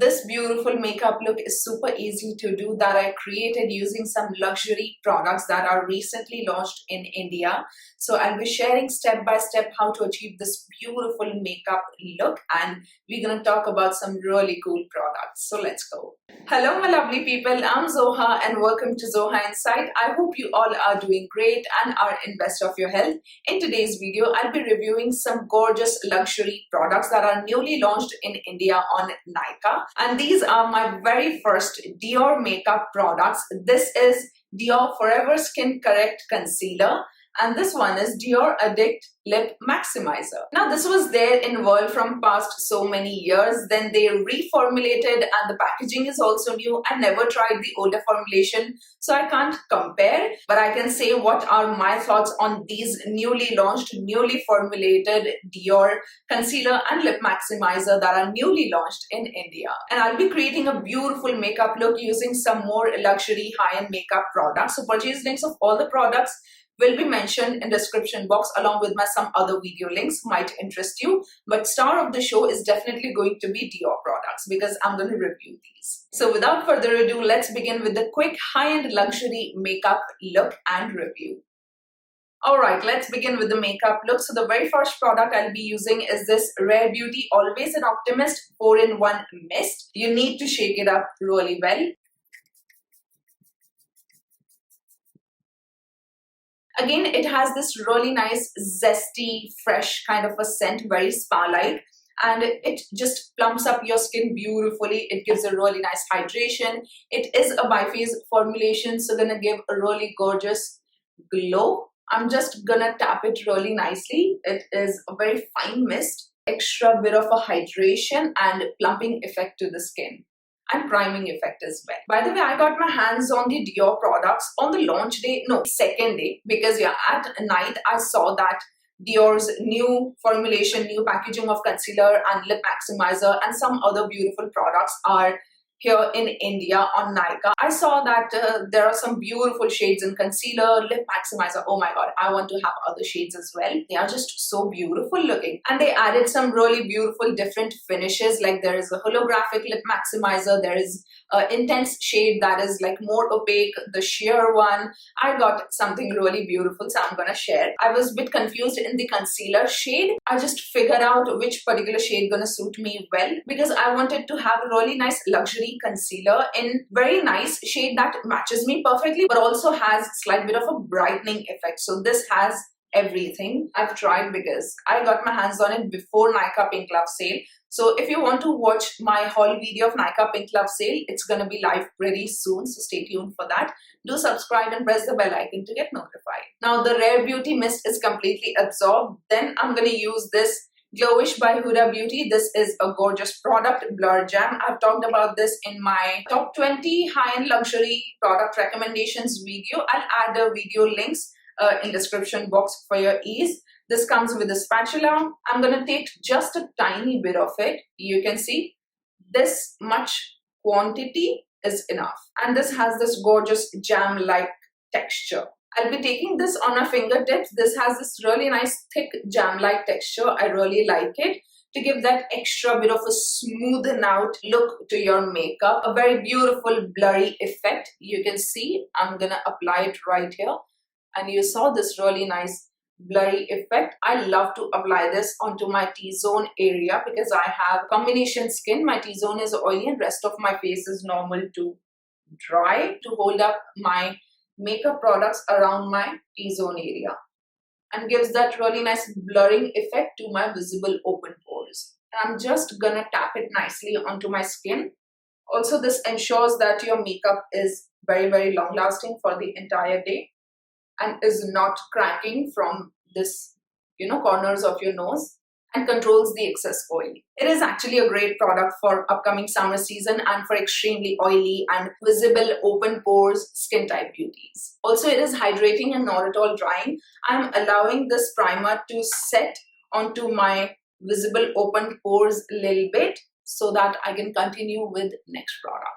This beautiful makeup look is super easy to do, that I created using some luxury products that are recently launched in India. So I'll be sharing step by step how to achieve this beautiful makeup look, and we're gonna talk about some really cool products. So let's go. Hello my lovely people, I'm Zoha and welcome to Zoha Insight. I hope you all are doing great and are in best of your health. In today's video, I'll be reviewing some gorgeous luxury products that are newly launched in India on Nykaa. And these are my very first Dior makeup products. This is Dior Forever Skin Correct Concealer, and this one is Dior Addict Lip Maximizer. Now this was there in world from past so many years, then they reformulated and the packaging is also new. I never tried the older formulation, so I can't compare, but I can say what are my thoughts on these newly launched, newly formulated Dior Concealer and Lip Maximizer that are newly launched in India. And I'll be creating a beautiful makeup look using some more luxury high-end makeup products. So purchase links of all the products will be mentioned in description box along with my some other video links might interest you. But star of the show is definitely going to be Dior products because I'm going to review these. So without further ado, let's begin with the quick high-end luxury makeup look and review. Alright, let's begin with the makeup look. So the very first product I'll be using is this Rare Beauty Always an Optimist 4-in-1 Mist. You need to shake it up really well. Again, it has this really nice, zesty, fresh kind of a scent, very spa-like, and it just plumps up your skin beautifully. It gives a really nice hydration. It is a biphase formulation, so gonna give a really gorgeous glow. I'm just gonna tap it really nicely. It is a very fine mist, extra bit of a hydration and plumping effect to the skin, and priming effect as well. By the way, I got my hands on the Dior products on the launch day, no, second day, because yeah, at night I saw that Dior's new formulation, new packaging of concealer and lip maximizer and some other beautiful products are here in India on Nykaa. I saw that there are some beautiful shades in concealer, lip maximizer. Oh my god, I want to have other shades as well. They are just so beautiful looking. And they added some really beautiful different finishes, like there is a holographic lip maximizer, there is an intense shade that is like more opaque, the sheer one. I got something really beautiful, so I'm gonna share. I was a bit confused in the concealer shade. I just figured out which particular shade gonna suit me well because I wanted to have a really nice luxury concealer in very nice shade that matches me perfectly but also has slight bit of a brightening effect. So this has everything. I've tried because I got my hands on it before Nykaa Pink Love sale. So if you want to watch my haul video of Nykaa Pink Love sale, it's gonna be live pretty soon, so stay tuned for that. Do subscribe and press the bell icon to get notified. Now the Rare Beauty Mist is completely absorbed. Then I'm gonna use this Glowish by Huda Beauty. This is a gorgeous product, Blur Jam. I've talked about this in my top 20 high-end luxury product recommendations video. I'll add the video links in description box for your ease. This comes with a spatula. I'm gonna take just a tiny bit of it. You can see this much quantity is enough. And this has this gorgeous jam-like texture. I'll be taking this on my fingertips. This has this really nice thick jam-like texture. I really like it to give that extra bit of a smoothen out look to your makeup. A very beautiful blurry effect. You can see I'm gonna apply it right here. And you saw this really nice blurry effect. I love to apply this onto my T-zone area because I have combination skin. My T-zone is oily and rest of my face is normal to dry, to hold up my makeup products around my T-zone area and gives that really nice blurring effect to my visible open pores. And I'm just gonna tap it nicely onto my skin. Also, this ensures that your makeup is very long lasting for the entire day and is not cracking from this, corners of your nose, and controls the excess oil. It is actually a great product for upcoming summer season and for extremely oily and visible open pores skin type beauties. Also, it is hydrating and not at all drying. I'm allowing this primer to set onto my visible open pores a little bit so that I can continue with next product.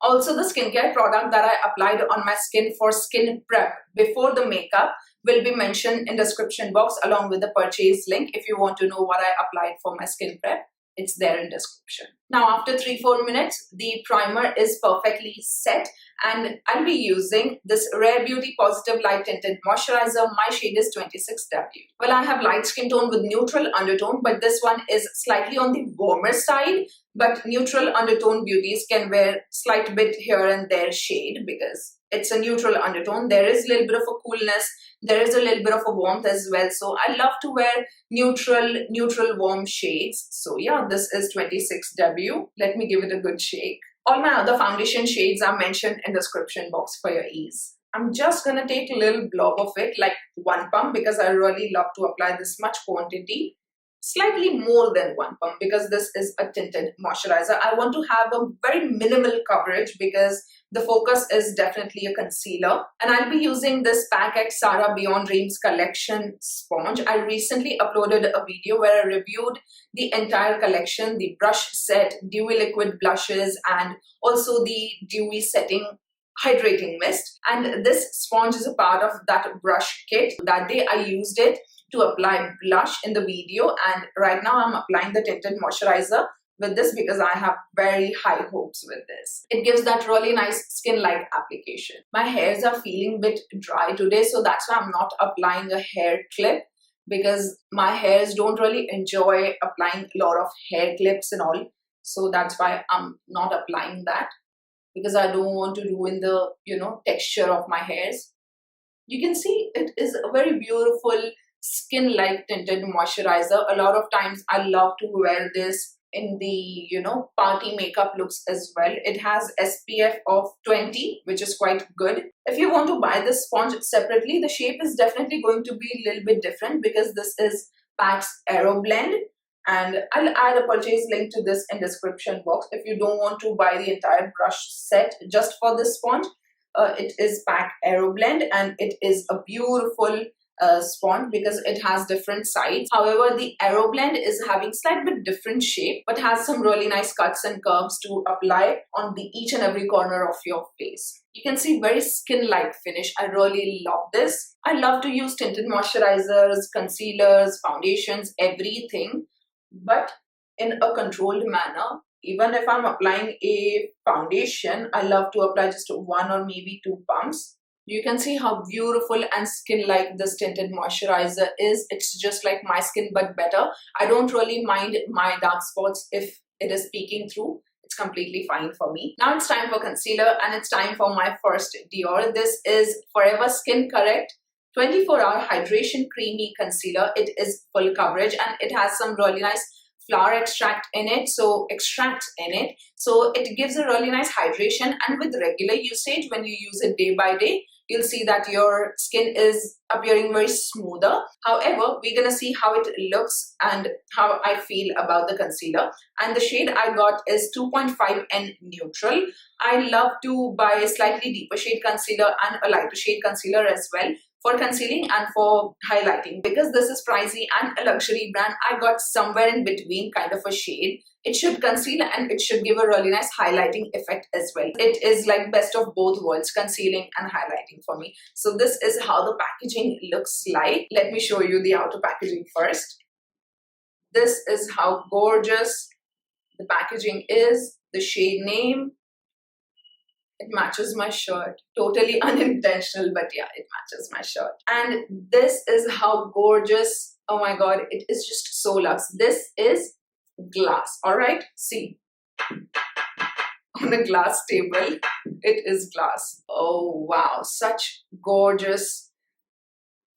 Also, the skincare product that I applied on my skin for skin prep before the makeup will be mentioned in description box along with the purchase link if you want to know what I applied for my skin prep. It's there in description. Now after 3-4 minutes, the primer is perfectly set, and I'll be using this Rare Beauty Positive Light Tinted Moisturizer. My shade is 26W. Well, I have light skin tone with neutral undertone, but this one is slightly on the warmer side. But neutral undertone beauties can wear slight bit here and there shade because it's a neutral undertone. There is a little bit of a coolness. There is a little bit of a warmth as well. So I love to wear neutral warm shades. So yeah, this is 26W. Let me give it a good shake. All my other foundation shades are mentioned in the description box for your ease. I'm just gonna take a little blob of it, like 1 pump, because I really love to apply this much quantity. Slightly more than 1 pump because this is a tinted moisturizer. I want to have a very minimal coverage because the focus is definitely a concealer. And I'll be using this Pack X Sarah Beyond Dreams collection sponge. I recently uploaded a video where I reviewed the entire collection, the brush set, dewy liquid blushes, and also the dewy setting hydrating mist. And this sponge is a part of that brush kit. That day I used it to apply blush in the video, and right now I'm applying the tinted moisturizer with this because I have very high hopes with this. It gives that really nice skin-like application. My hairs are feeling a bit dry today, so that's why I'm not applying a hair clip, because my hairs don't really enjoy applying a lot of hair clips and all. So that's why I'm not applying that, because I don't want to ruin the, texture of my hairs. You can see it is a very beautiful skin-like tinted moisturizer. A lot of times I love to wear this in the party makeup looks as well. It has SPF of 20, which is quite good. If you want to buy this sponge separately, the shape is definitely going to be a little bit different because this is Pack's Aero Blend, and I'll add a purchase link to this in description box. If you don't want to buy the entire brush set just for this sponge, it is Pack Aero Blend, and it is a beautiful sponge because it has different sides. However, the Aero Blend is having slight bit different shape but has some really nice cuts and curves to apply on the each and every corner of your face. You can see very skin-like finish. I really love this. I love to use tinted moisturizers, concealers, foundations, everything, but in a controlled manner. Even if I'm applying a foundation, I love to apply just 1 or maybe 2 pumps. You can see how beautiful and skin-like this tinted moisturizer is. It's just like my skin but better. I don't really mind my dark spots if it is peeking through. It's completely fine for me. Now it's time for concealer, and it's time for my first Dior. This is Forever Skin Correct 24-hour Hydration Creamy Concealer. It is full coverage and it has some really nice flower extract in it, so it gives a really nice hydration. And with regular usage, when you use it day by day, you'll see that your skin is appearing very smoother. However, we're gonna see how it looks and how I feel about the concealer. And the shade I got is 2.5N Neutral. I love to buy a slightly deeper shade concealer and a lighter shade concealer as well for concealing and for highlighting. Because this is pricey and a luxury brand, I got somewhere in between kind of a shade. It should conceal and it should give a really nice highlighting effect as well. It is like best of both worlds, concealing and highlighting for me. So this is how the packaging looks like. Let me show you the outer packaging first. This is how gorgeous the packaging is. The shade name. It matches my shirt. Totally unintentional, but yeah, it matches my shirt. And this is how gorgeous. Oh my god, it is just so luxe. This is glass, alright? See, on the glass table, it is glass. Oh wow, such gorgeous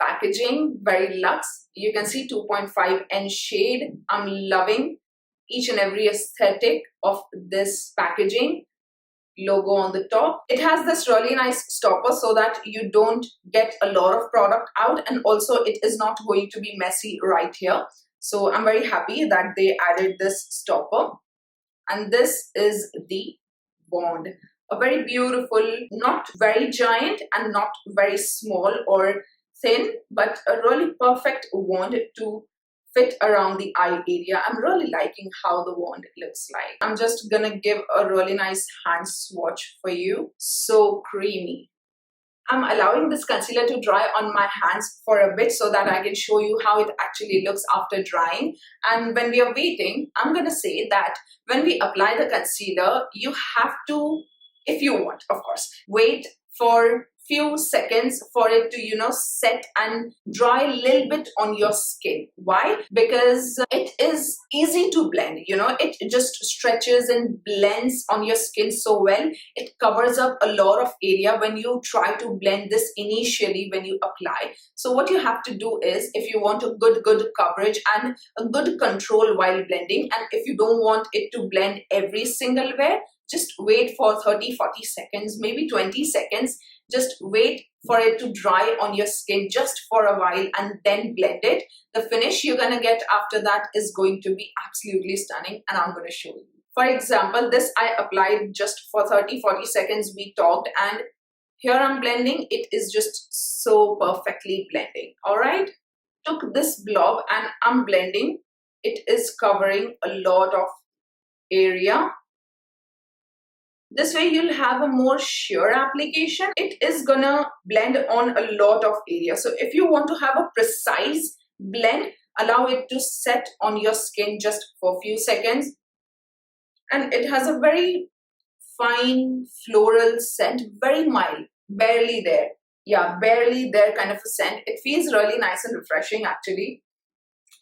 packaging, very luxe. You can see 2.5N shade. I'm loving each and every aesthetic of this packaging. Logo on the top. It has this really nice stopper so that you don't get a lot of product out, and also it is not going to be messy right here. So I'm very happy that they added this stopper. And this is the wand. A very beautiful, not very giant and not very small or thin, but a really perfect wand to fit around the eye area. I'm really liking how the wand looks like. I'm just gonna give a really nice hand swatch for you. So creamy. I'm allowing this concealer to dry on my hands for a bit so that I can show you how it actually looks after drying. And when we are waiting, I'm going to say that when we apply the concealer, you have to, if you want, of course, wait for few seconds for it to, set and dry a little bit on your skin. Why? Because it is easy to blend, it just stretches and blends on your skin so well. It covers up a lot of area when you try to blend this initially when you apply. So what you have to do is, if you want a good coverage and a good control while blending, and if you don't want it to blend every single way, just wait for 30-40 seconds, maybe 20 seconds. Just wait for it to dry on your skin just for a while and then blend it. The finish you're going to get after that is going to be absolutely stunning, and I'm going to show you. For example, this I applied just for 30-40 seconds, we talked, and here I'm blending. It is just so perfectly blending. Alright, took this blob and I'm blending. It is covering a lot of area. This way you'll have a more sheer application. It is gonna blend on a lot of area. So if you want to have a precise blend, allow it to set on your skin just for a few seconds. And it has a very fine floral scent, very mild, barely there. Yeah, barely there kind of a scent. It feels really nice and refreshing actually.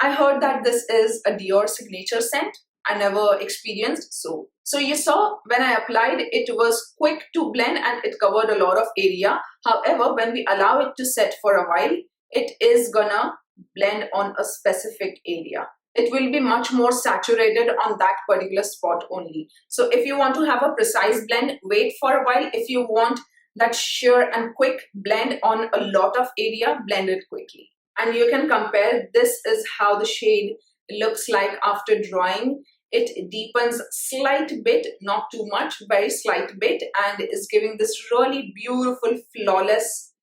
I heard that this is a Dior signature scent. I never experienced. So you saw when I applied, it was quick to blend and it covered a lot of area. However, when we allow it to set for a while, it is gonna blend on a specific area. It will be much more saturated on that particular spot only. So if you want to have a precise blend, wait for a while. If you want that sheer and quick blend on a lot of area, blend it quickly. And you can compare. This is how the shade looks like after drying. It deepens slight bit, not too much, very slight bit, and is giving this really beautiful, flawless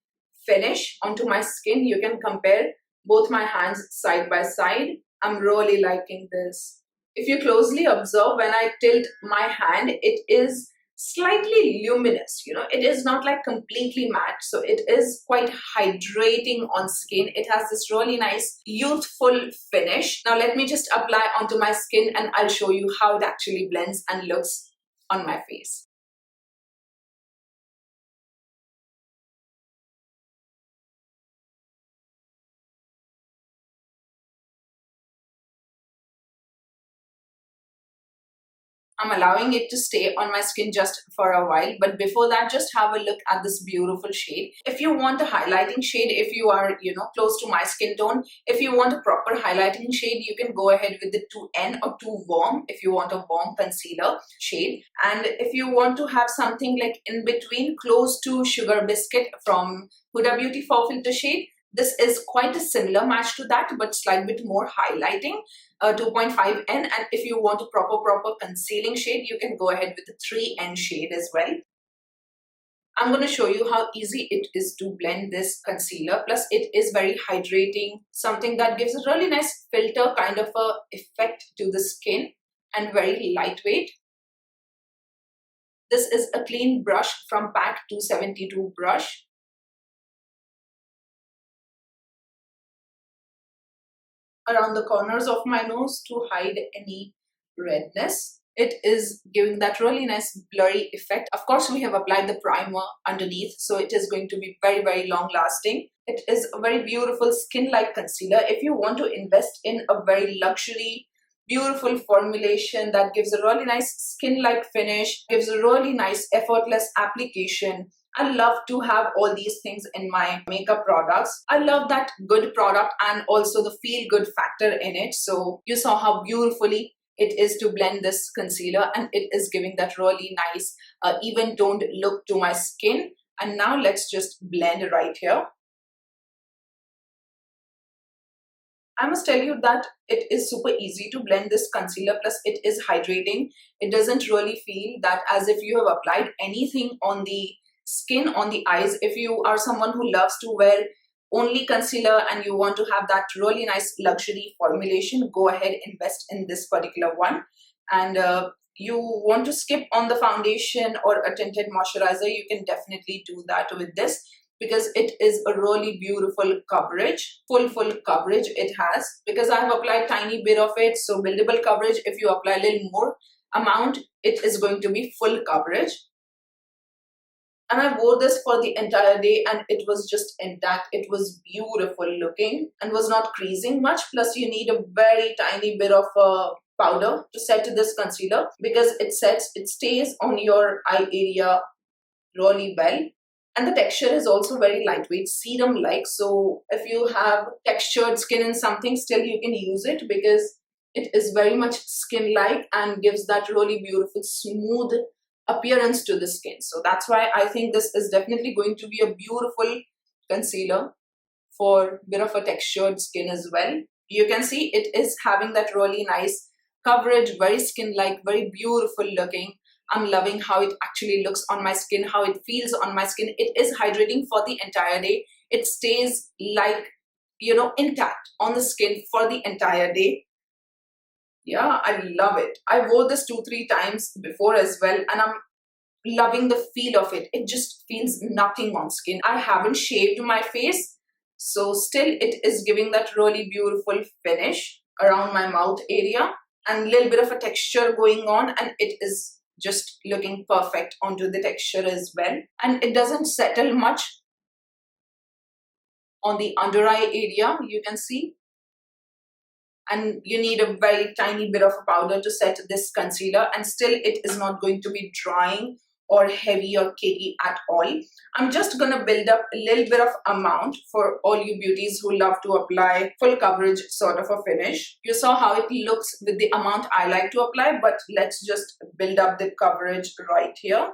finish onto my skin. You can compare both my hands side by side. I'm really liking this. If you closely observe, when I tilt my hand, it is slightly luminous, it is not like completely matte, so it is quite hydrating on skin. It has this really nice youthful finish. Now let me just apply onto my skin and I'll show you how it actually blends and looks on my face. I'm allowing it to stay on my skin just for a while, but before that, just have a look at this beautiful shade. If you want a highlighting shade, if you are, close to my skin tone, if you want a proper highlighting shade, you can go ahead with the 2N or 2 Warm if you want a warm concealer shade. And if you want to have something like in between, close to Sugar Biscuit from Huda Beauty Faux Filter shade, this is quite a similar match to that, but slight bit more highlighting, 2.5N. And if you want a proper concealing shade, you can go ahead with the 3N shade as well. I'm going to show you how easy it is to blend this concealer. Plus, it is very hydrating, something that gives a really nice filter kind of a effect to the skin, and very lightweight. This is a clean brush from Pack 272 brush. Around the corners of my nose to hide any redness. It is giving that really nice blurry effect. Of course, we have applied the primer underneath, so it is going to be very long lasting. It is a very beautiful skin-like concealer. If you want to invest in a very luxury, beautiful formulation that gives a really nice skin-like finish, gives a really nice effortless application, I love to have all these things in my makeup products. I love that good product and also the feel good factor in it. So you saw how beautifully it is to blend this concealer, and it is giving that really nice even toned look to my skin. And now let's just blend right here. I must tell you that it is super easy to blend this concealer, plus it is hydrating. It doesn't really feel that as if you have applied anything on the skin, on the eyes. If you are someone who loves to wear only concealer and you want to have that really nice luxury formulation, go ahead, invest in this particular one. And you want to skip on the foundation or a tinted moisturizer, you can definitely do that with this. because it is a really beautiful coverage, full coverage it has, because I have applied tiny bit of it. So buildable coverage, if you apply a little more amount, it is going to be full coverage. And I wore this for the entire day and it was just intact. It was beautiful looking and was not creasing much. Plus you need a very tiny bit of powder to set this concealer, because it stays on your eye area really well. And the texture is also very lightweight, serum like. So if you have textured skin in something, still you can use it, because it is very much skin like and gives that really beautiful smooth appearance to the skin. So that's why I think this is definitely going to be a beautiful concealer for a bit of a textured skin as well. You can see it is having that really nice coverage, very skin like, very beautiful looking. I'm loving how it actually looks on my skin, how it feels on my skin. It is hydrating for the entire day. It stays like, you know, intact on the skin for the entire day. Yeah, I love it. I wore this 2-3 times before as well, and I'm loving the feel of it. It just feels nothing on skin. I haven't shaved my face, so still it is giving that really beautiful finish around my mouth area and a little bit of a texture going on, and it is just looking perfect onto the texture as well. And it doesn't settle much on the under eye area, you can see. And you need a very tiny bit of powder to set this concealer, and still it is not going to be drying or heavy or cakey at all. I'm just gonna build up a little bit of amount for all you beauties who love to apply full coverage sort of a finish. You saw how it looks with the amount I like to apply, but let's just build up the coverage right here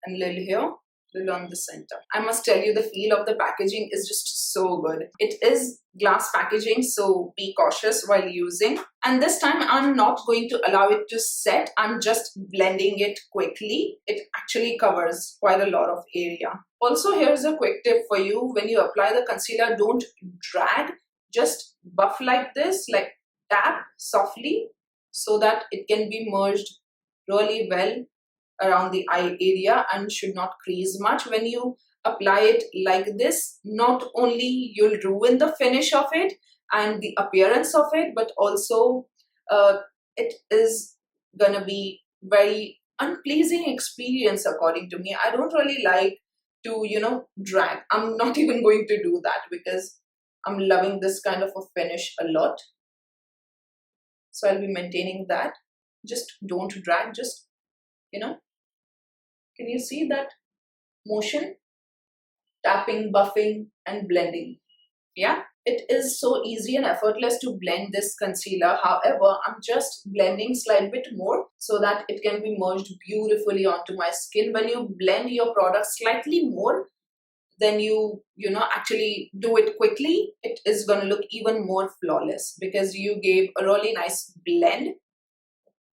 and little here, little on the center. I must tell you, the feel of the packaging is just so good. It is glass packaging, so be cautious while using. And this time I'm not going to allow it to set. I'm just blending it quickly. It actually covers quite a lot of area. Also, here's a quick tip for you. When you apply the concealer, don't drag. Just buff like this, like tap softly, so that it can be merged really well around the eye area and should not crease much. When you apply it like this, not only you'll ruin the finish of it and the appearance of it, but also it is gonna be very unpleasing experience according to me. I don't really like to, you know, drag. I'm not even going to do that because I'm loving this kind of a finish a lot. So I'll be maintaining that. Just don't drag, just, you know, can you see that motion? Tapping, buffing, and blending. Yeah, it is so easy and effortless to blend this concealer. However, I'm just blending slight bit more so that it can be merged beautifully onto my skin. When you blend your product slightly more, then you actually do it quickly, it is going to look even more flawless because you gave a really nice blend.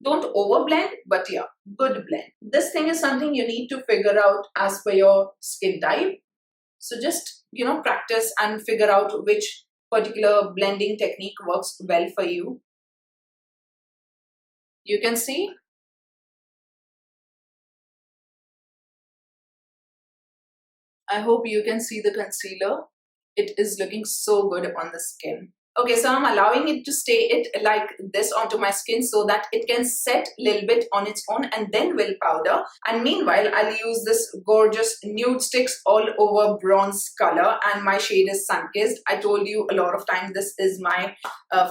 Don't over blend, but yeah, good blend. This thing is something you need to figure out as per your skin type. So just, practice and figure out which particular blending technique works well for you. You can see. I hope you can see the concealer. It is looking so good on the skin. Okay, so I'm allowing it to stay like this onto my skin so that it can set a little bit on its own and then will powder. And meanwhile, I'll use this gorgeous Nudestix all over bronze color, and my shade is Sunkissed. I told you a lot of times this is my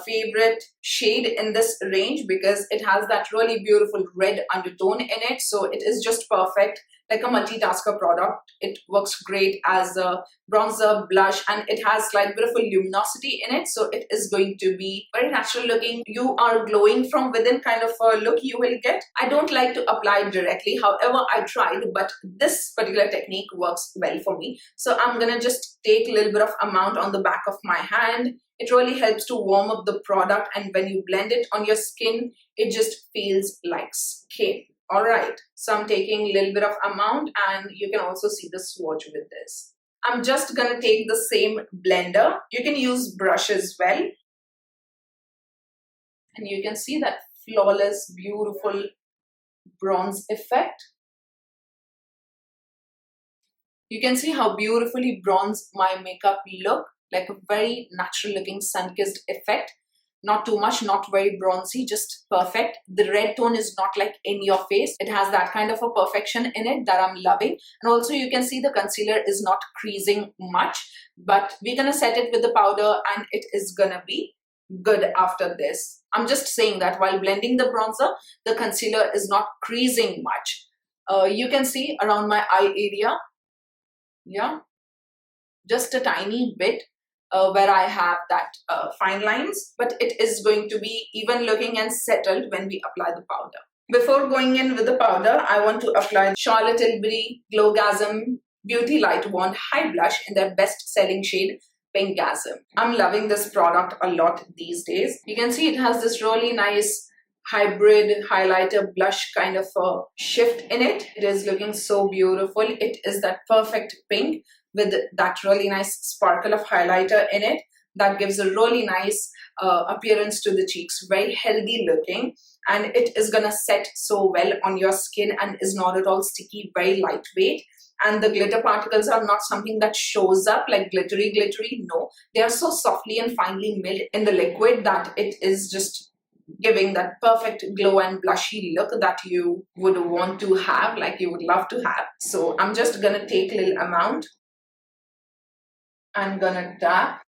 favorite shade in this range because it has that really beautiful red undertone in it. So it is just perfect, like a multitasker product. It works great as a bronzer, blush, and it has like beautiful luminosity in it. So it is going to be very natural looking. You are glowing from within kind of a look you will get. I don't like to apply it directly. However, I tried, but this particular technique works well for me. So I'm gonna just take a little bit of amount on the back of my hand. It really helps to warm up the product, and when you blend it on your skin, it just feels like skin. Alright, so I'm taking a little bit of amount, and you can also see the swatch with this. I'm just gonna take the same blender. You can use brush as well. And you can see that flawless, beautiful bronze effect. You can see how beautifully bronze my makeup look, like a very natural looking sun-kissed effect. Not too much, not very bronzy, just perfect. The red tone is not like in your face. It has that kind of a perfection in it that I'm loving. And also you can see the concealer is not creasing much, but we're gonna set it with the powder and it is gonna be good after this. I'm just saying that while blending the bronzer, the concealer is not creasing much. You can see around my eye area, yeah, just a tiny bit where I have that fine lines, but it is going to be even looking and settled when we apply the powder. Before going in with the powder, I want to apply Charlotte Tilbury Glowgasm Beauty Light Wand High Blush in their best-selling shade, Pinkgasm. I'm loving this product a lot these days. You can see it has this really nice hybrid highlighter blush kind of a shift in it. It is looking so beautiful. It is that perfect pink with that really nice sparkle of highlighter in it that gives a really nice appearance to the cheeks. Very healthy looking, and it is gonna set so well on your skin and is not at all sticky, very lightweight. And the glitter particles are not something that shows up like glittery. No, they are so softly and finely milled in the liquid that it is just giving that perfect glow and blushy look that you would want to have, like you would love to have. So I'm just gonna take a little amount. I'm gonna tap.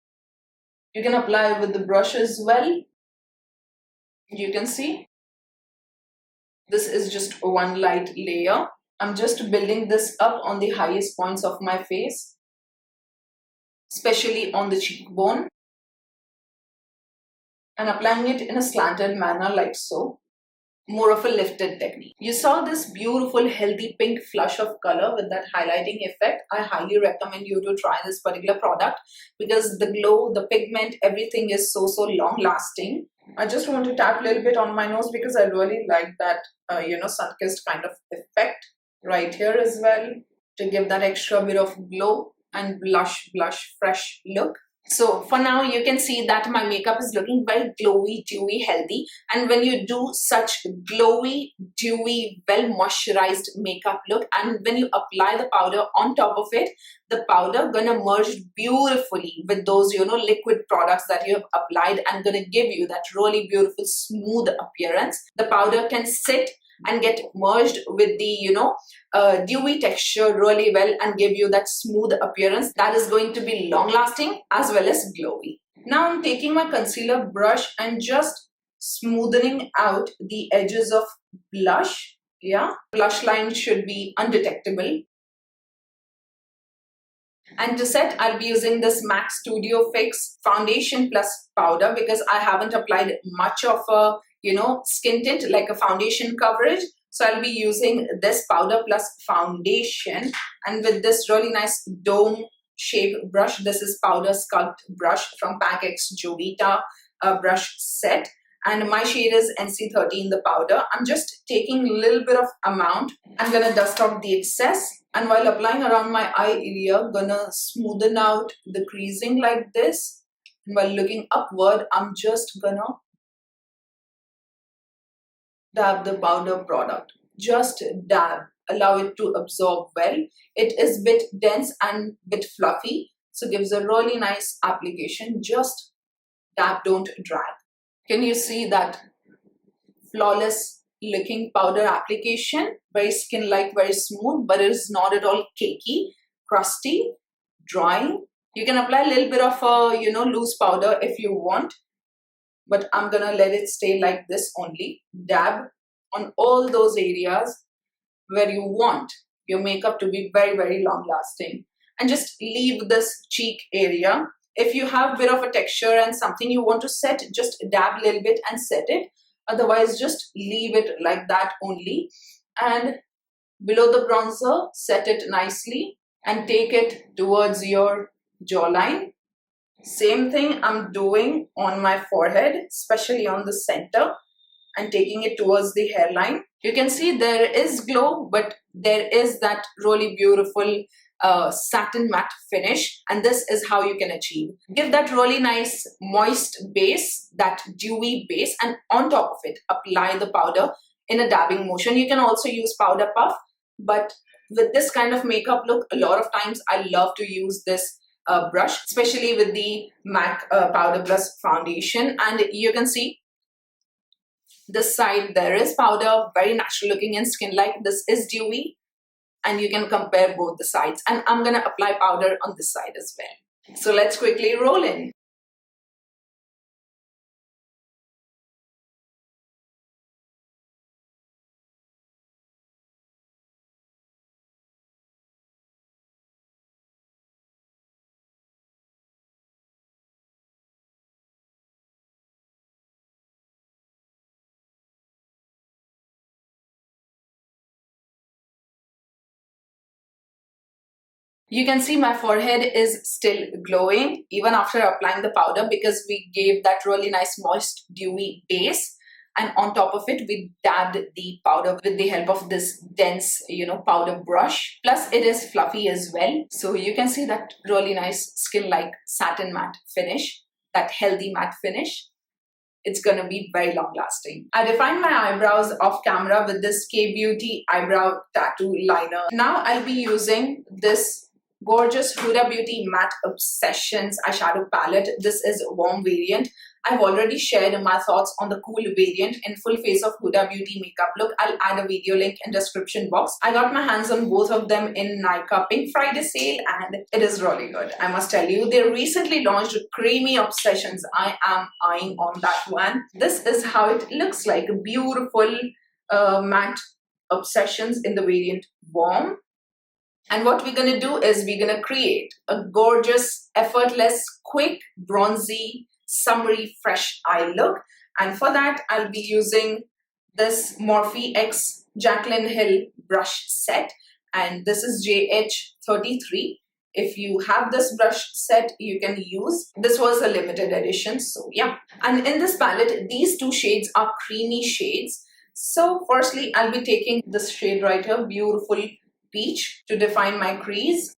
You can apply with the brush as well. You can see this is just one light layer. I'm just building this up on the highest points of my face, especially on the cheekbone, and applying it in a slanted manner like so. More of a lifted technique. You saw this beautiful healthy pink flush of color with that highlighting effect. I highly recommend you to try this particular product because the glow, the pigment, everything is so long lasting. I just want to tap a little bit on my nose because I really like that sun-kissed kind of effect right here as well, to give that extra bit of glow and blush fresh look. So for now, you can see that my makeup is looking very glowy, dewy, healthy. And when you do such glowy, dewy, well moisturized makeup look, and when you apply the powder on top of it, the powder gonna merge beautifully with those, liquid products that you have applied and gonna give you that really beautiful, smooth appearance. The powder can sit and get merged with the dewy texture really well and give you that smooth appearance that is going to be long lasting as well as glowy. Now I'm taking my concealer brush and just smoothing out the edges of blush. Yeah, blush line should be undetectable. And to set, I'll be using this MAC Studio Fix foundation plus powder because I haven't applied much of a skin tint like a foundation coverage. So I'll be using this powder plus foundation, and with this really nice dome shape brush. This is Powder Sculpt brush from Pack X Jovita brush set, and my shade is NC13, the powder. I'm just taking a little bit of amount. I'm gonna dust off the excess, and while applying around my eye area, gonna smoothen out the creasing like this. And while looking upward, I'm just gonna dab the powder product. Just dab. Allow it to absorb well. It is a bit dense and bit fluffy, so gives a really nice application. Just dab, don't drag. Can you see that flawless looking powder application? Very skin-like, very smooth, but it is not at all cakey, crusty, drying. You can apply a little bit of a loose powder if you want, but I'm gonna let it stay like this only. Dab on all those areas where you want your makeup to be very long lasting, and just leave this cheek area. If you have a bit of a texture and something you want to set, just dab a little bit and set it. Otherwise, just leave it like that only. And below the bronzer, set it nicely and take it towards your jawline. Same thing I'm doing on my forehead, especially on the center, and taking it towards the hairline. You can see there is glow, but there is that really beautiful satin matte finish, and this is how you can achieve. Give that really nice moist base, that dewy base, and on top of it, apply the powder in a dabbing motion. You can also use powder puff, but with this kind of makeup look, a lot of times I love to use this brush, especially with the MAC Powder Plus Foundation. And you can see this side there is powder, very natural looking and skin-like. This is dewy, and you can compare both the sides. And I'm gonna apply powder on this side as well. So let's quickly roll in. You can see my forehead is still glowing even after applying the powder, because we gave that really nice moist dewy base, and on top of it we dabbed the powder with the help of this dense powder brush. Plus it is fluffy as well, so you can see that really nice skin-like satin matte finish, that healthy matte finish. It's gonna be very long lasting. I defined my eyebrows off camera with this K-Beauty eyebrow tattoo liner. Now I'll be using this gorgeous Huda Beauty Matte Obsessions eyeshadow palette. This is a warm variant. I've already shared my thoughts on the cool variant in full face of Huda Beauty makeup look. I'll add a video link in description box. I got my hands on both of them in Nykaa Pink Friday sale, and it is really good. I must tell you, they recently launched Creamy Obsessions. I am eyeing on that one. This is how it looks like. Beautiful matte Obsessions in the variant Warm. And what we're going to do is we're going to create a gorgeous, effortless, quick, bronzy, summery, fresh eye look. And for that, I'll be using this Morphe X Jaclyn Hill brush set. And this is JH33. If you have this brush set, you can use. This was a limited edition, so yeah. And in this palette, these two shades are creamy shades. So firstly, I'll be taking this shade right here, Beautiful Peach, to define my crease.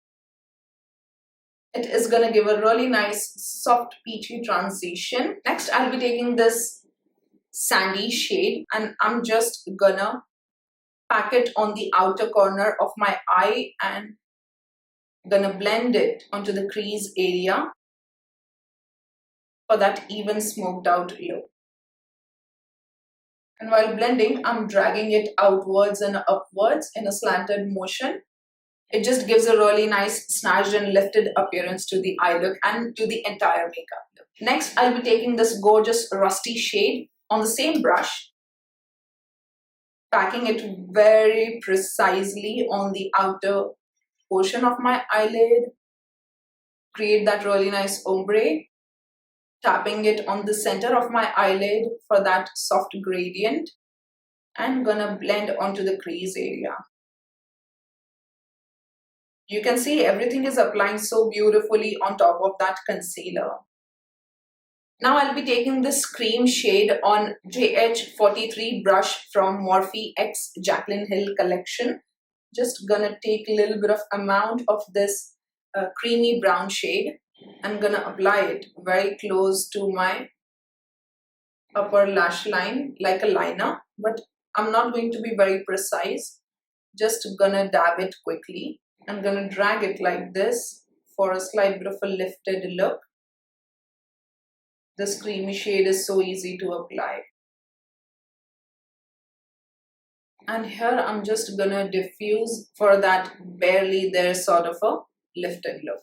It is gonna give a really nice soft peachy transition. Next, I'll be taking this sandy shade, and I'm just gonna pack it on the outer corner of my eye and gonna blend it onto the crease area for that even smoked out look. And while blending, I'm dragging it outwards and upwards in a slanted motion. It just gives a really nice snatched and lifted appearance to the eye look and to the entire makeup look. Next, I'll be taking this gorgeous rusty shade on the same brush, packing it very precisely on the outer portion of my eyelid. Create that really nice ombre. Tapping it on the center of my eyelid for that soft gradient. I'm gonna blend onto the crease area. You can see everything is applying so beautifully on top of that concealer. Now I'll be taking this cream shade on JH43 brush from Morphe X Jaclyn Hill collection. Just gonna take a little bit of amount of this creamy brown shade. I'm gonna apply it very close to my upper lash line like a liner, but I'm not going to be very precise. Just gonna dab it quickly. I'm gonna drag it like this for a slight bit of a lifted look. This creamy shade is so easy to apply. And here I'm just gonna diffuse for that barely there sort of a lifted look.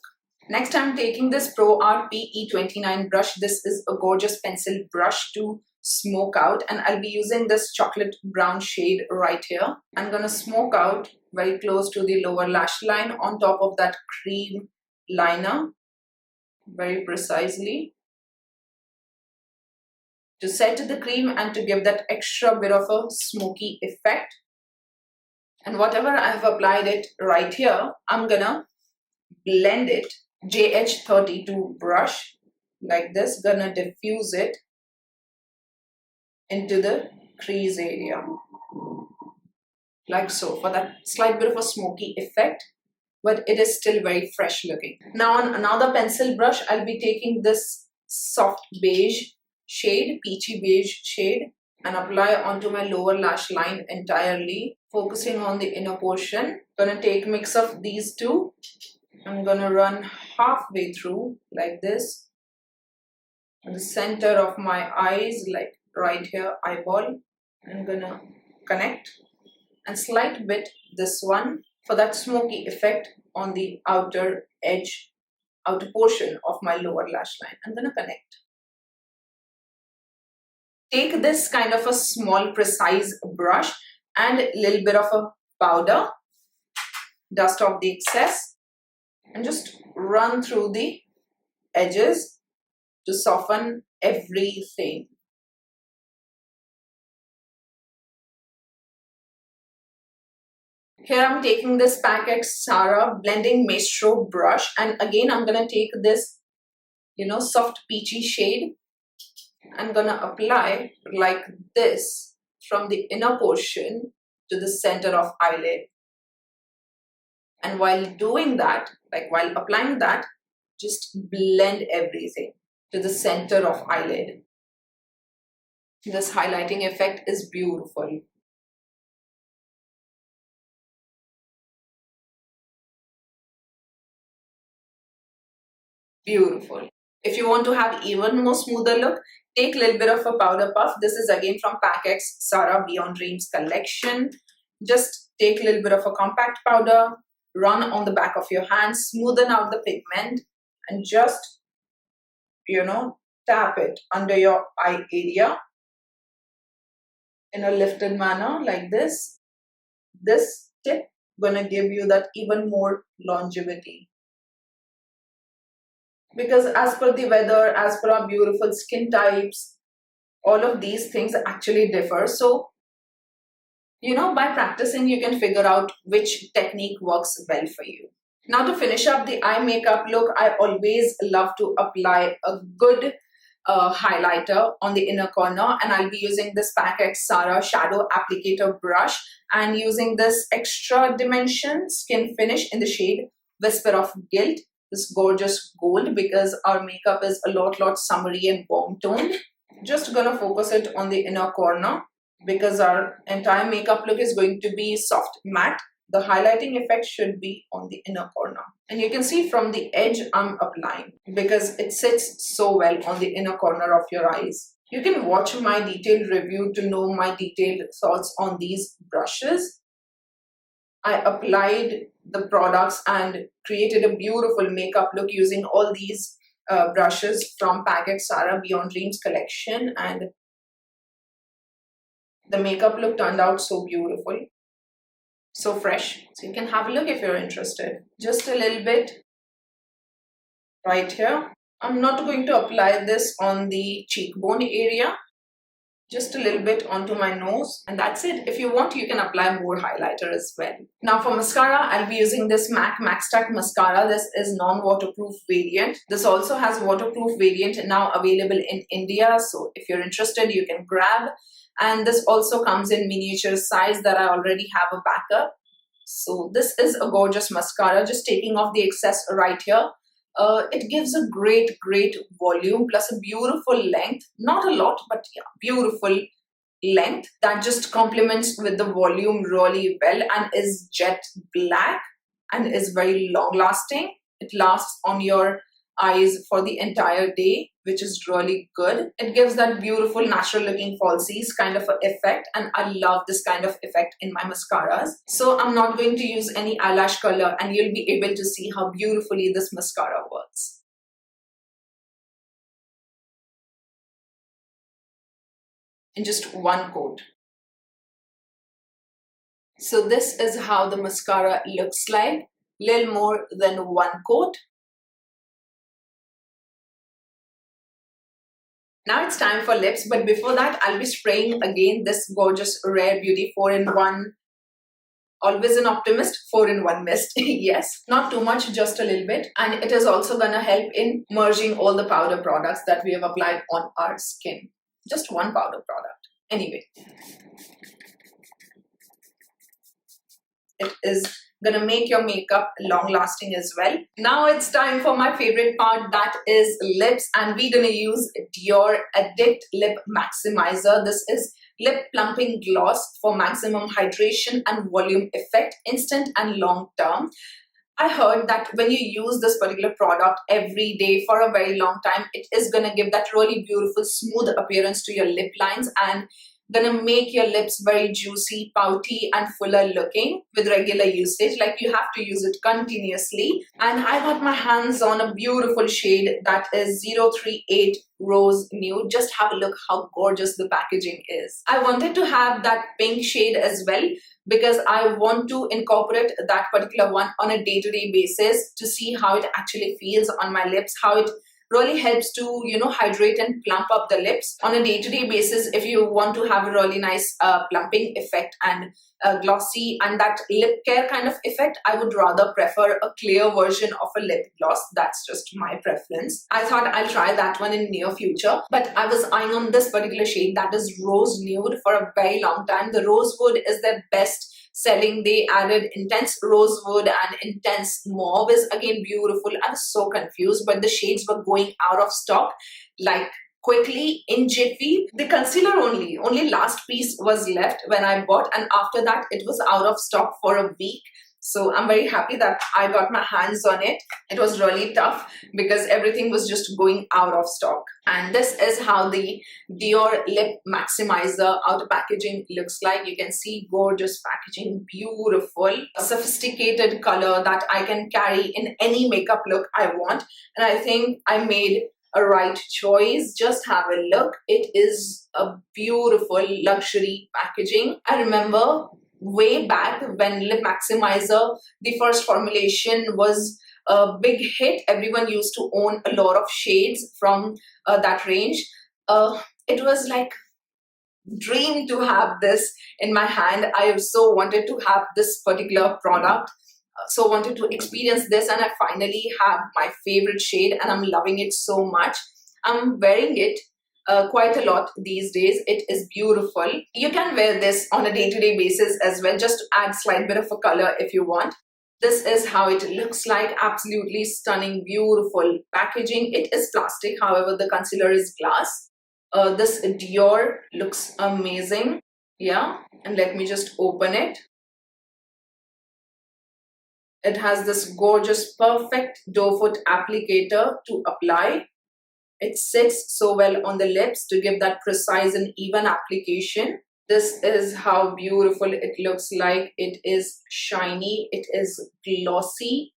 Next, I'm taking this Pro Art PE29 brush. This is a gorgeous pencil brush to smoke out, and I'll be using this chocolate brown shade right here. I'm gonna smoke out very close to the lower lash line on top of that cream liner, very precisely, to set the cream and to give that extra bit of a smoky effect. And whatever I have applied it right here, I'm gonna blend it. JH32 brush like this, gonna diffuse it into the crease area like so for that slight bit of a smoky effect, but it is still very fresh looking. Now on another pencil brush, I'll be taking this soft beige shade, peachy beige shade, and apply onto my lower lash line entirely, focusing on the inner portion. Gonna take mix of these two. I'm gonna run halfway through like this, in the center of my eyes, like right here, eyeball. I'm gonna connect and slight bit this one for that smoky effect on the outer edge, outer portion of my lower lash line. I'm gonna connect. Take this kind of a small precise brush and a little bit of a powder, dust off the excess, and just run through the edges to soften everything. Here I'm taking this Packet Sarah Blending Maestro brush, and again I'm gonna take this, soft peachy shade. I'm gonna apply like this from the inner portion to the center of eyelid. And while doing that, while applying that, just blend everything to the center of eyelid. This highlighting effect is beautiful. Beautiful. If you want to have even more smoother look, take a little bit of a powder puff. This is again from Pack's Sarah Beyond Dreams collection. Just take a little bit of a compact powder, run on the back of your hand, smoothen out the pigment, and just, tap it under your eye area in a lifted manner like this. This tip gonna give you that even more longevity. Because as per the weather, as per our beautiful skin types, all of these things actually differ. So, by practicing, you can figure out which technique works well for you. Now to finish up the eye makeup look, I always love to apply a good highlighter on the inner corner, and I'll be using this Packet Sarah Shadow Applicator brush and using this extra dimension Skinfinish in the shade Whisper of Gilt. This gorgeous gold, because our makeup is a lot summery and warm toned. Just gonna focus it on the inner corner because our entire makeup look is going to be soft matte. The highlighting effect should be on the inner corner. And you can see from the edge I'm applying because it sits so well on the inner corner of your eyes. You can watch my detailed review to know my detailed thoughts on these brushes. I applied the products and created a beautiful makeup look using all these brushes from Packet Sarah Beyond Dreams collection, and the makeup look turned out so beautiful, so fresh. So you can have a look if you're interested. Just a little bit right here. I'm not going to apply this on the cheekbone area. Just a little bit onto my nose, and that's it. If you want, you can apply more highlighter as well. Now for mascara, I'll be using this MAC Macstack mascara. This is non-waterproof variant. This also has waterproof variant now available in India. So if you're interested, you can grab. And this also comes in miniature size that I already have a backup. So this is a gorgeous mascara. Just taking off the excess right here. It gives a great volume plus a beautiful length. Not a lot, but yeah, beautiful length that just complements with the volume really well and is jet black and is very long lasting. It lasts on your eyes for the entire day, which is really good. It gives that beautiful natural looking falsies kind of effect, and I love this kind of effect in my mascaras. So I'm not going to use any eyelash color, and you'll be able to see how beautifully this mascara works. In just one coat. So this is how the mascara looks like. Little more than one coat. Now it's time for lips, but before that, I'll be spraying again this gorgeous Rare Beauty 4-in-1, always an Optimist 4-in-1 mist. Yes, not too much, just a little bit. And it is also gonna help in merging all the powder products that we have applied on our skin. Just one powder product. Anyway, it is gonna make your makeup long lasting as well. Now it's time for my favorite part, that is lips, and we're gonna use Dior Addict Lip Maximizer. This is Lip Plumping Gloss for maximum hydration and volume effect, instant and long term. I heard that when you use this particular product every day for a very long time, it is going to give that really beautiful smooth appearance to your lip lines and gonna make your lips very juicy, pouty and fuller looking with regular usage. Like, you have to use it continuously. And I got my hands on a beautiful shade that is 038 Rose Nude. Just have a look how gorgeous the packaging is. I wanted to have that pink shade as well because I want to incorporate that particular one on a day-to-day basis to see how it actually feels on my lips, how it really helps to, hydrate and plump up the lips on a day-to-day basis. If you want to have a really nice plumping effect and glossy and that lip care kind of effect, I would rather prefer a clear version of a lip gloss. That's just my preference. I thought I'll try that one in near future, but I was eyeing on this particular shade that is Rose Nude for a very long time. The Rosewood is their best selling. They added intense rosewood and intense mauve is again beautiful. I was so confused, but the shades were going out of stock like quickly in jiffy. The concealer only last piece was left when I bought, and after that it was out of stock for a week. So I'm very happy that I got my hands on it. It was really tough because everything was just going out of stock. And this is how the Dior Lip Maximizer outer packaging looks like. You can see gorgeous packaging, beautiful, a sophisticated color that I can carry in any makeup look I want. And I think I made a right choice. Just have a look. It is a beautiful luxury packaging. I remember way back when Lip Maximizer, the first formulation, was a big hit. Everyone used to own a lot of shades from that range. It was like dream to have this in my hand. I so wanted to have this particular product, so wanted to experience this, and I finally have my favorite shade and I'm loving it so much. I'm wearing it quite a lot these days. It is beautiful. You can wear this on a day-to-day basis as well, just to add slight bit of a color if you want. This is how it looks like. Absolutely stunning, beautiful packaging. It is plastic, however the concealer is glass. This Dior looks amazing. Yeah, and let me just open it. It has this gorgeous perfect doe foot applicator to apply. It sits so well on the lips to give that precise and even application. This is how beautiful it looks like. It is shiny, it is glossy,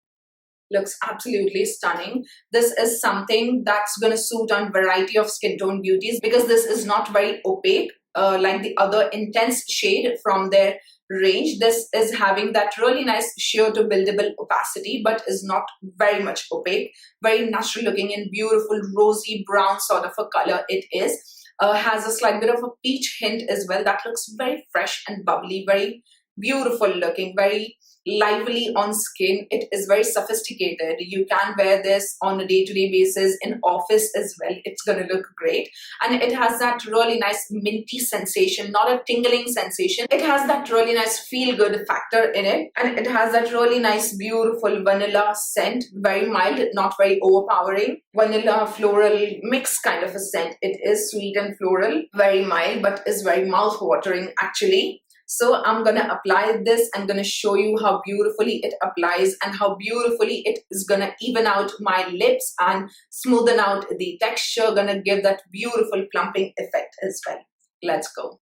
looks absolutely stunning. This is something that's going to suit on variety of skin tone beauties because this is not very opaque like the other intense shade from their range. This is having that really nice sheer to buildable opacity, but is not very much opaque. Very natural looking and beautiful rosy brown sort of a color it is. Has a slight bit of a peach hint as well. That looks very fresh and bubbly, very beautiful looking, very lively on skin. It is very sophisticated. You can wear this on a day-to-day basis in office as well. It's going to look great. And it has that really nice minty sensation, not a tingling sensation. It has that really nice feel-good factor in it. And it has that really nice, beautiful vanilla scent. Very mild, not very overpowering. Vanilla floral mix kind of a scent. It is sweet and floral, very mild, but is very mouth-watering actually. So I'm going to apply this. I'm going to show you how beautifully it applies and how beautifully it is going to even out my lips and smoothen out the texture, going to give that beautiful plumping effect as well. Let's go.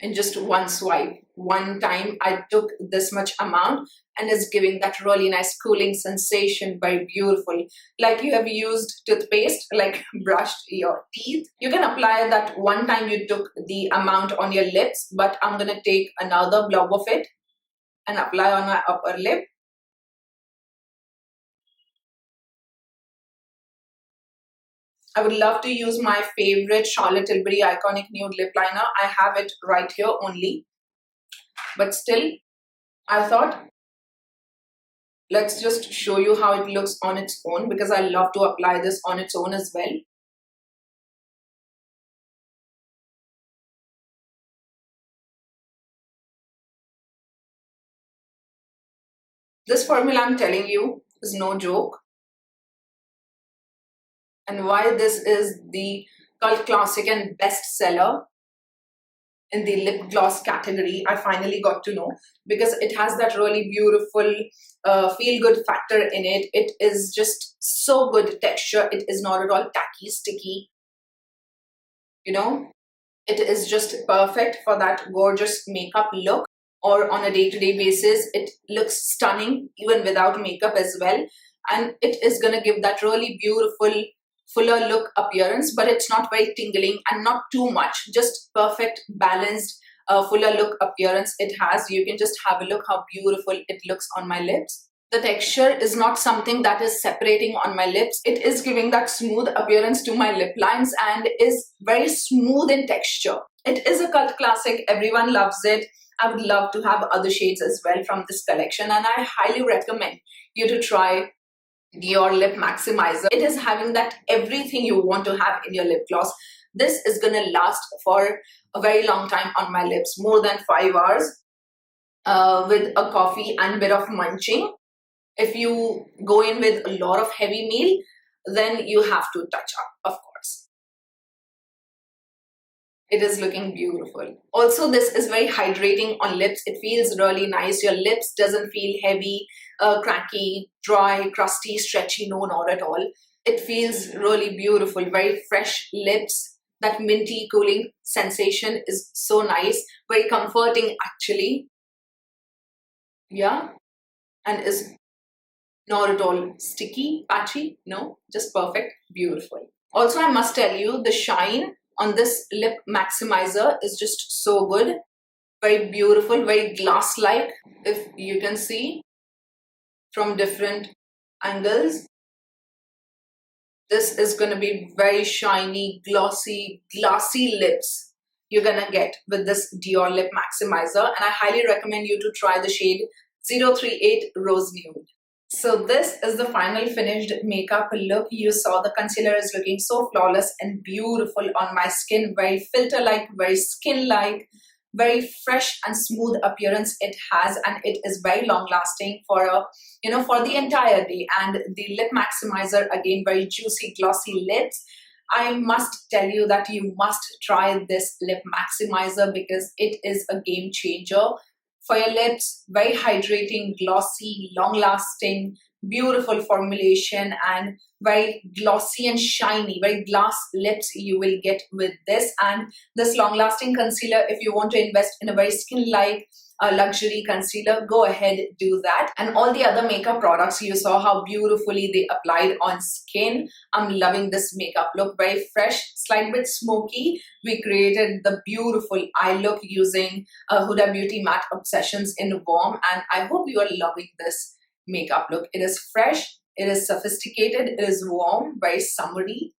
In just one swipe, one time I took this much amount and it's giving that really nice cooling sensation, very beautiful. Like you have used toothpaste, like brushed your teeth. You can apply that one time you took the amount on your lips, but I'm gonna take another blob of it and apply on my upper lip. I would love to use my favorite Charlotte Tilbury Iconic Nude Lip Liner. I have it right here only. But still, I thought, let's just show you how it looks on its own because I love to apply this on its own as well. This formula, I'm telling you, is no joke. And why this is the cult classic and bestseller in the lip gloss category, I finally got to know, because it has that really beautiful feel-good factor in it. It is just so good texture. It is not at all tacky, sticky. You know, it is just perfect for that gorgeous makeup look, or on a day-to-day basis. It looks stunning even without makeup as well. And it is gonna give that really beautiful fuller look appearance, but it's not very tingling and not too much, just perfect balanced fuller look appearance it has. You can just have a look how beautiful it looks on my lips. The texture is not something that is separating on my lips. It is giving that smooth appearance to my lip lines and is very smooth in texture. It is a cult classic. Everyone loves it. I would love to have other shades as well from this collection, and I highly recommend you to try Dior Lip Maximizer. It is having that everything you want to have in your lip gloss. This is gonna last for a very long time on my lips, more than 5 hours, with a coffee and bit of munching. If you go in with a lot of heavy meal, then you have to touch up, of course. It is looking beautiful. Also, this is very hydrating on lips. It feels really nice. Your lips doesn't feel heavy, cracky, dry, crusty, stretchy. No, not at all. It feels really beautiful. Very fresh lips. That minty cooling sensation is so nice. Very comforting actually. Yeah. And is not at all sticky, patchy. No, just perfect. Beautiful. Also, I must tell you, the shine on this lip maximizer is just so good. Very beautiful, very glass-like, if you can see from different angles. This is going to be very shiny, glossy lips you're going to get with this Dior Lip Maximizer. And I highly recommend you to try the shade 038 Rose Nude. So this is the final finished makeup look. You saw the concealer is looking so flawless and beautiful on my skin. Very filter-like, very skin-like, very fresh and smooth appearance it has, and it is very long-lasting for for the entire day. And the lip maximizer, again, very juicy, glossy lips. I must tell you that you must try this lip maximizer because it is a game changer for your lips. Very hydrating, glossy, long-lasting, beautiful formulation, and very glossy and shiny, very glass lips you will get with this. And this long-lasting concealer, if you want to invest in a very skin-like luxury concealer, go ahead, do that. And all the other makeup products, you saw how beautifully they applied on skin. I'm loving this makeup look. Very fresh, slight bit smoky. We created the beautiful eye look using Huda Beauty Matte Obsessions in Warm, and I hope you are loving this makeup look. It is fresh, it is sophisticated, it is warm, very summery,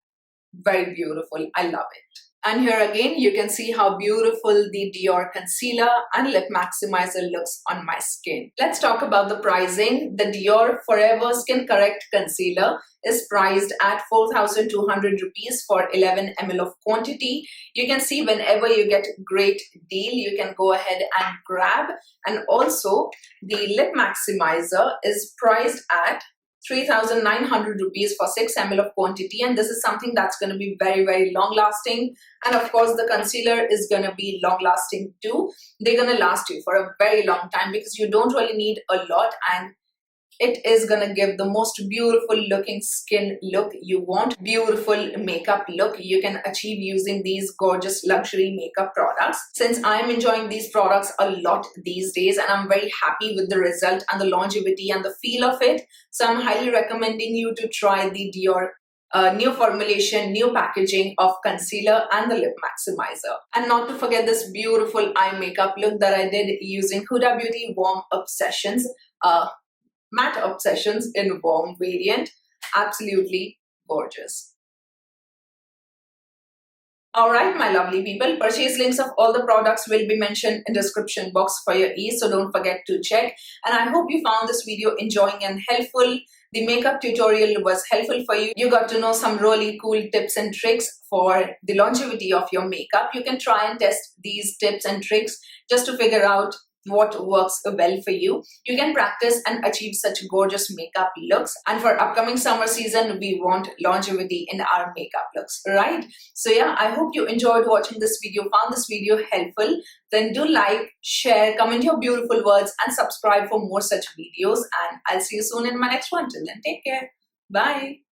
very beautiful. I love it. And here again, you can see how beautiful the Dior concealer and lip maximizer looks on my skin. Let's talk about the pricing. The Dior Forever Skin Correct Concealer is priced at 4,200 rupees for 11 ml of quantity. You can see whenever you get great deal, you can go ahead and grab. And also, the lip maximizer is priced at 3,900 rupees for 6 ml of quantity, and this is something that's going to be very, very long lasting. And of course, the concealer is going to be long lasting too. They're going to last you for a very long time because you don't really need a lot, and it is going to give the most beautiful looking skin look you want. Beautiful makeup look you can achieve using these gorgeous luxury makeup products. Since I am enjoying these products a lot these days and I'm very happy with the result and the longevity and the feel of it, so I'm highly recommending you to try the Dior new formulation, new packaging of concealer and the lip maximizer. And not to forget this beautiful eye makeup look that I did using Huda Beauty Warm Obsessions. Matte Obsessions in Warm variant. Absolutely gorgeous. Alright, my lovely people, purchase links of all the products will be mentioned in the description box for your ease, so don't forget to check. And I hope you found this video enjoying and helpful. The makeup tutorial was helpful for you. You got to know some really cool tips and tricks for the longevity of your makeup. You can try and test these tips and tricks just to figure out what works well for you. You can practice and achieve such gorgeous makeup looks. And for upcoming summer season, we want longevity in our makeup looks, right? So yeah, I hope you enjoyed watching this video, found this video helpful. Then do like, share, comment your beautiful words, and subscribe for more such videos. And I'll see you soon in my next one. Till then, take care. Bye.